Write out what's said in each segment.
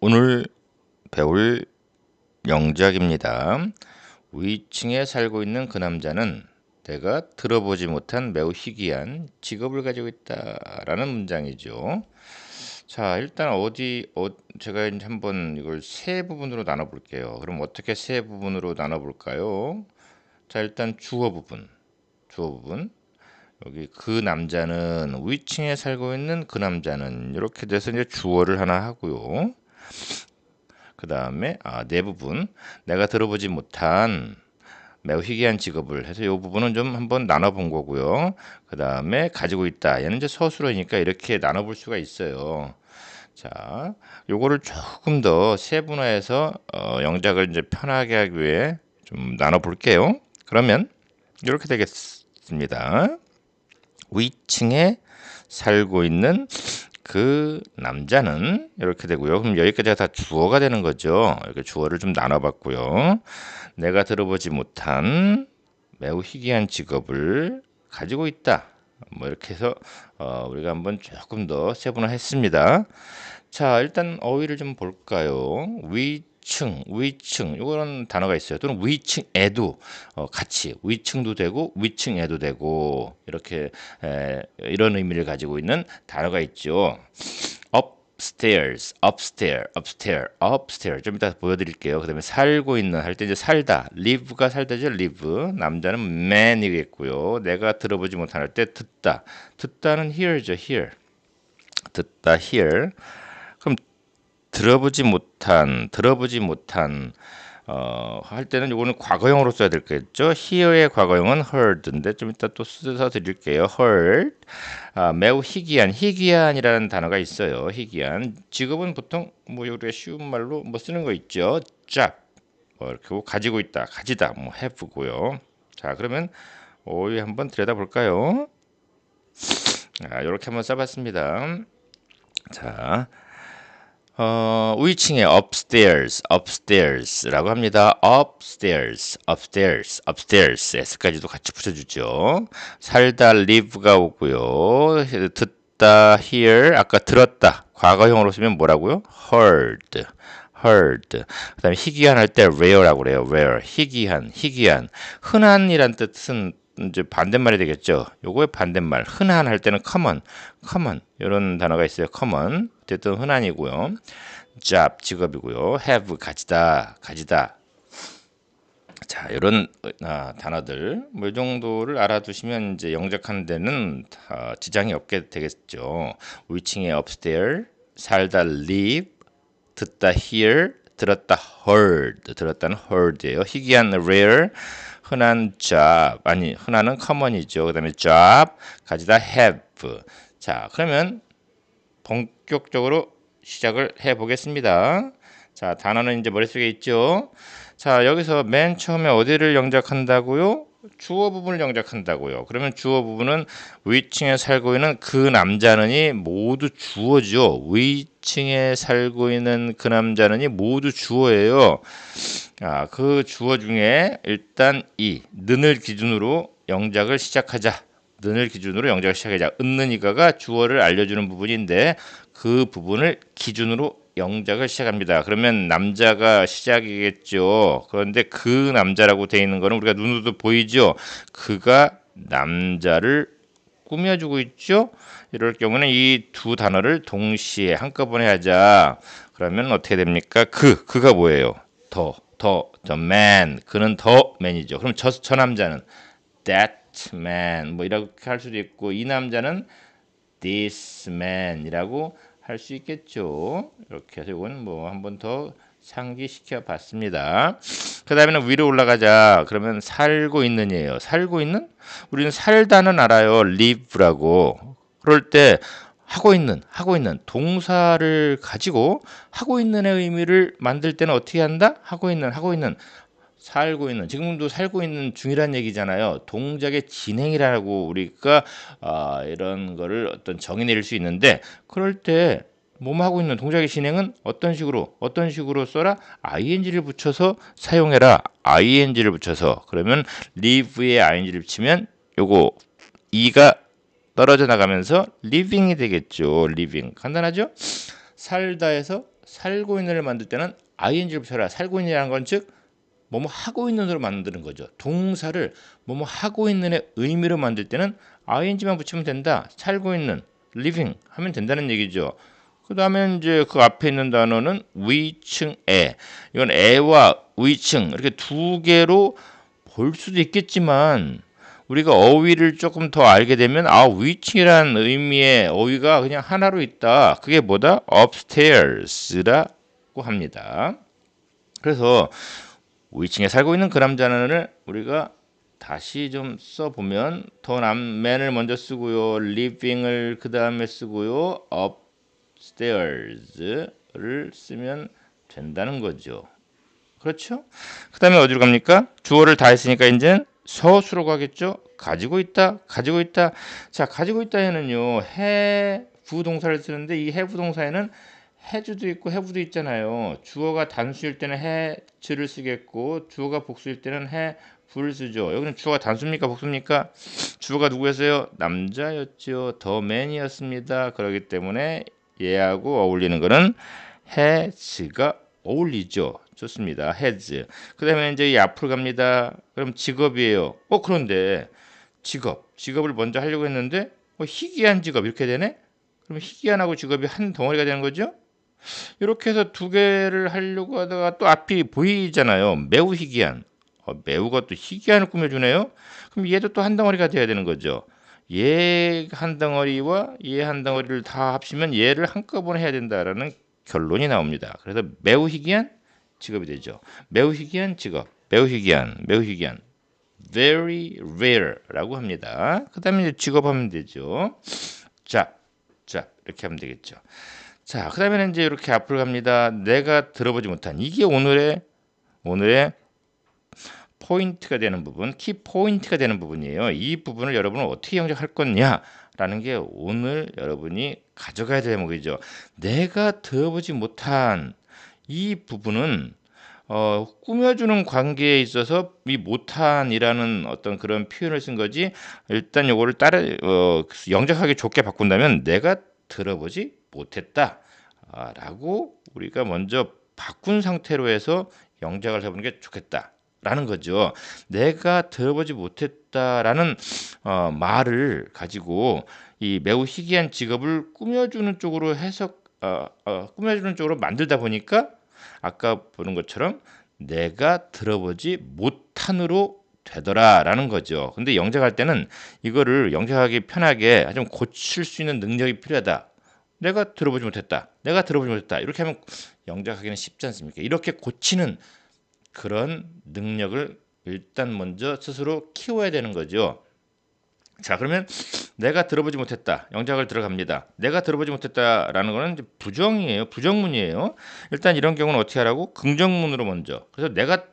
오늘 배울 영작입니다. 위층에 살고 있는 그 남자는 내가 들어보지 못한 매우 희귀한 직업을 가지고 있다라는 문장이죠. 자, 일단 제가 이제 한번 이걸 세 부분으로 나눠 볼게요. 그럼 어떻게 세 부분으로 나눠 볼까요? 자, 일단 주어 부분. 여기 그 남자는 위층에 살고 있는 그 남자는 이렇게 돼서 이제 주어를 하나 하고요. 그 다음에 네 부분 내가 들어보지 못한 매우 희귀한 직업을 해서 이 부분은 좀 한번 나눠본 거고요. 그 다음에 가지고 있다. 얘는 이제 서술어니까 이렇게 나눠볼 수가 있어요. 자, 요거를 조금 더 세분화해서 영작을 이제 편하게 하기 위해 좀 나눠볼게요. 그러면 이렇게 되겠습니다. 위층에 살고 있는 그 남자는 이렇게 되고요. 그럼 여기까지가 다 주어가 되는 거죠. 이렇게 주어를 좀 나눠봤고요. 내가 들어보지 못한 매우 희귀한 직업을 가지고 있다. 뭐 이렇게 해서 우리가 한번 조금 더 세분화했습니다. 자, 일단 어휘를 좀 볼까요? 위층 이거는 단어가 있어요. 또는 위층에도 같이 위층도 되고 위층에도 되고 이렇게 이런 의미를 가지고 있는 단어가 있죠. upstairs. 좀 이따 보여드릴게요. 그 다음에 살고 있는 할 때 이제 살다, live가 살다죠. live. 남자는 man이겠고요. 내가 들어보지 못할 때 듣다는 hear죠. hear. 듣다 hear. 그럼 들어보지 못한 할 때는 이거는 과거형으로 써야 되겠죠. hear의 과거형은 heard인데 좀 이따 또 써서 드릴게요. heard. 매우 희귀한이라는 단어가 있어요. 희귀한 직업은 보통 뭐 우리가 쉬운 말로 뭐 쓰는 거 있죠. job 뭐 이렇게 가지고 있다, 가지다 뭐 have고요. 자, 그러면 오이 한번 들여다볼까요? 이렇게 한번 써봤습니다. 자. 위층에 upstairs라고 합니다. upstairs, s까지도 같이 붙여주죠. 살다, live가 오고요. 듣다, hear, 아까 들었다. 과거형으로 쓰면 뭐라고요? heard. 그 다음에 희귀한 할 때 rare라고 그래요. rare. 희귀한. 흔한이란 뜻은 이제 반대말이 되겠죠. 요거의 반대말. 흔한 할 때는 common. 이런 단어가 있어요. common. 어쨌든 흔한이고요. job 직업이고요. have 가지다. 자, 이런 단어들 뭐 이 정도를 알아두시면 이제 영작하는 데는 지장이 없게 되겠죠. 위층에 upstairs, 살다 live, 듣다 hear, 들었다 heard. 들었다는 heard예요. 희귀한 rare, 흔한 job, 흔한은 common이죠. 그 다음에 job, 가지다 have. 자, 그러면 본격적으로 시작을 해 보겠습니다. 자, 단어는 이제 머릿속에 있죠. 자, 여기서 맨 처음에 어디를 영작한다고요? 주어 부분을 영작한다고요. 그러면 주어 부분은 위층에 살고 있는 그 남자는이 모두 주어죠. 위층에 살고 있는 그 남자는이 모두 주어예요. 그 주어 중에 일단 는을 기준으로 영작을 시작하자. 은는 이가가 주어를 알려주는 부분인데 그 부분을 기준으로 영작을 시작합니다. 그러면 남자가 시작이겠죠. 그런데 그 남자라고 되어 있는 거는 우리가 눈으로도 보이죠. 그가 남자를 꾸며주고 있죠. 이럴 경우는 이 두 단어를 동시에 한꺼번에 하자. 그러면 어떻게 됩니까? 그가 뭐예요? the man. 그는 the man이죠. 그럼 저 남자는 that man 뭐 이렇게 할 수도 있고 이 남자는 this man이라고 할 수 있겠죠. 이렇게 해서 이건 뭐 한 번 더 상기시켜 봤습니다. 그 다음에는 위로 올라가자. 그러면 살고 있는이에요. 살고 있는? 우리는 살다는 알아요. live라고. 그럴 때 하고 있는 동사를 가지고 하고 있는의 의미를 만들 때는 어떻게 한다? 하고 있는 살고 있는 지금도 살고 있는 중이란 얘기잖아요. 동작의 진행이라고 우리가 이런 거를 어떤 정의 내릴 수 있는데 그럴 때 뭐뭐 하고 있는 동작의 진행은 어떤 식으로 써라? ing를 붙여서 사용해라. ing를 붙여서 그러면 live에 ing를 붙이면 요거 e가 떨어져 나가면서 living이 되겠죠. living 간단하죠? 살다에서 살고 있는을 만들 때는 ing를 붙여라. 살고 있는이라는 건 즉 뭐뭐 하고 있는으로 만드는 거죠. 동사를 뭐뭐 하고 있는의 의미로 만들 때는 ing만 붙이면 된다. 살고 있는 living 하면 된다는 얘기죠. 그 다음에 이제 그 앞에 있는 단어는 위층에. 이건 애와 위층 이렇게 두 개로 볼 수도 있겠지만 우리가 어휘를 조금 더 알게 되면 위층이라는 의미의 어휘가 그냥 하나로 있다. 그게 뭐다? upstairs라고 합니다. 그래서 위층에 살고 있는 그 남자는 우리가 다시 좀 써보면 더 남맨을 먼저 쓰고요. living을 그 다음에 쓰고요. upstairs를 쓰면 된다는 거죠. 그렇죠? 그 다음에 어디로 갑니까? 주어를 다 했으니까 이제 서술로 가겠죠? 가지고 있다, 가지고 있다. 자, 가지고 있다에는요, 해부 동사를 쓰는데 이 해부 동사에는 해주도 있고 해부도 있잖아요. 주어가 단수일 때는 해즈를 쓰겠고 주어가 복수일 때는 해부를 쓰죠. 여기는 주어가 단수입니까 복수입니까? 주어가 누구였어요? 남자였죠. 더 맨이었습니다. 그렇기 때문에 얘하고 어울리는 거는 has가 어울리죠. 좋습니다. has. 그 다음에 이제 이 앞으로 갑니다. 그럼 직업이에요. 그런데 직업을 먼저 하려고 했는데 희귀한 직업 이렇게 되네? 그럼 희귀한하고 직업이 한 덩어리가 되는 거죠? 이렇게 해서 두 개를 하려고 하다가 또 앞이 보이잖아요. 매우 희귀한. 매우가 또 희귀한을 꾸며주네요. 그럼 얘도 또 한 덩어리가 돼야 되는 거죠. 얘 한 덩어리와 얘 한 덩어리를 다 합치면 얘를 한꺼번에 해야 된다라는 결론이 나옵니다. 그래서 매우 희귀한 직업이 되죠. 매우 희귀한 직업, 매우 희귀한, very rare라고 합니다. 그 다음에 직업하면 되죠. 자, 이렇게 하면 되겠죠. 자, 그 다음에는 이제 이렇게 앞으로 갑니다. 내가 들어보지 못한 이게 오늘의 포인트가 되는 부분, 키 포인트가 되는 부분이에요. 이 부분을 여러분은 어떻게 영작할 거냐라는 게 오늘 여러분이 가져가야 될 대목이죠. 내가 들어보지 못한 이 부분은 꾸며주는 관계에 있어서 이 못한이라는 어떤 그런 표현을 쓴 거지. 일단 요거를 영작하기 좋게 바꾼다면 내가 들어보지 못했다 라고 우리가 먼저 바꾼 상태로 해서 영작을 해보는 게 좋겠다라는 거죠. 내가 들어보지 못했다라는 말을 가지고 이 매우 희귀한 직업을 꾸며주는 쪽으로 꾸며주는 쪽으로 만들다 보니까 아까 보는 것처럼 내가 들어보지 못한으로 되더라라는 거죠. 근데 영작할 때는 이거를 영작하기 편하게 좀 고칠 수 있는 능력이 필요하다. 내가 들어보지 못했다. 이렇게 하면 영작하기는 쉽지 않습니까? 이렇게 고치는 그런 능력을 일단 먼저 스스로 키워야 되는 거죠. 자, 그러면 내가 들어보지 못했다. 영작을 들어갑니다. 내가 들어보지 못했다라는 거는 이제 부정이에요. 부정문이에요. 일단 이런 경우는 어떻게 하라고? 긍정문으로 먼저. 그래서 내가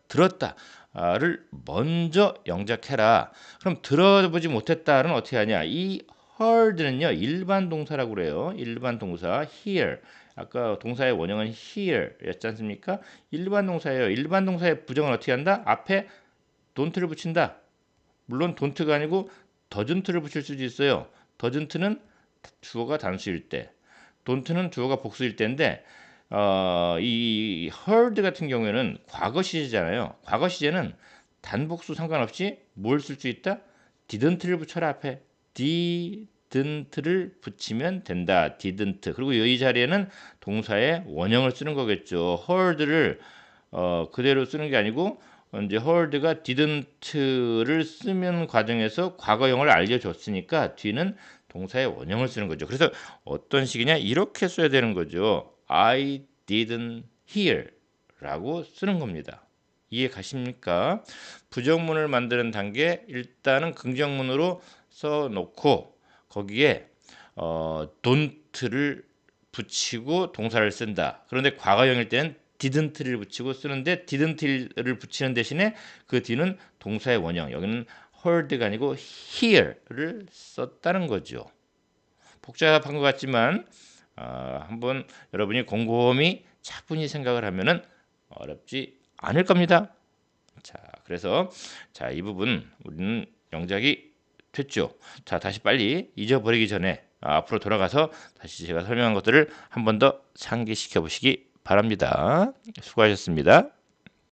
들었다를 먼저 영작해라. 그럼 들어보지 못했다는 어떻게 하냐? 이 heard는요 일반 동사라고 그래요. 일반 동사 hear. 아까 동사의 원형은 hear였지 않습니까? 일반 동사예요. 일반 동사의 부정은 어떻게 한다? 앞에 don't를 붙인다. 물론 don't가 아니고 doesn't를 붙일 수도 있어요. doesn't는 주어가 단수일 때, don't는 주어가 복수일 때인데 이 heard 같은 경우에는 과거 시제잖아요. 과거 시제는 단복수 상관없이 뭘 쓸 수 있다? didn't를 붙여라 앞에. didn't를 붙이면 된다. didn't. 그리고 이 자리에는 동사의 원형을 쓰는 거겠죠. heard를 그대로 쓰는 게 아니고 이제 heard가 didn't를 쓰면 과정에서 과거형을 알려줬으니까 뒤는 동사의 원형을 쓰는 거죠. 그래서 어떤 식이냐 이렇게 써야 되는 거죠. I didn't hear 라고 쓰는 겁니다. 이해 가십니까? 부정문을 만드는 단계 일단은 긍정문으로 써놓고 거기에 don't를 붙이고 동사를 쓴다. 그런데 과거형일 때는 didn't를 붙이고 쓰는데 didn't를 붙이는 대신에 그 뒤는 동사의 원형, 여기는 heard가 아니고 hear를 썼다는 거죠. 복잡한 것 같지만 한번 여러분이 곰곰이 차분히 생각을 하면은 어렵지 않을 겁니다. 자, 그래서 이 부분 우리는 영작이 됐죠. 자, 다시 빨리 잊어버리기 전에 앞으로 돌아가서 다시 제가 설명한 것들을 한 번 더 상기시켜 보시기 바랍니다. 수고하셨습니다.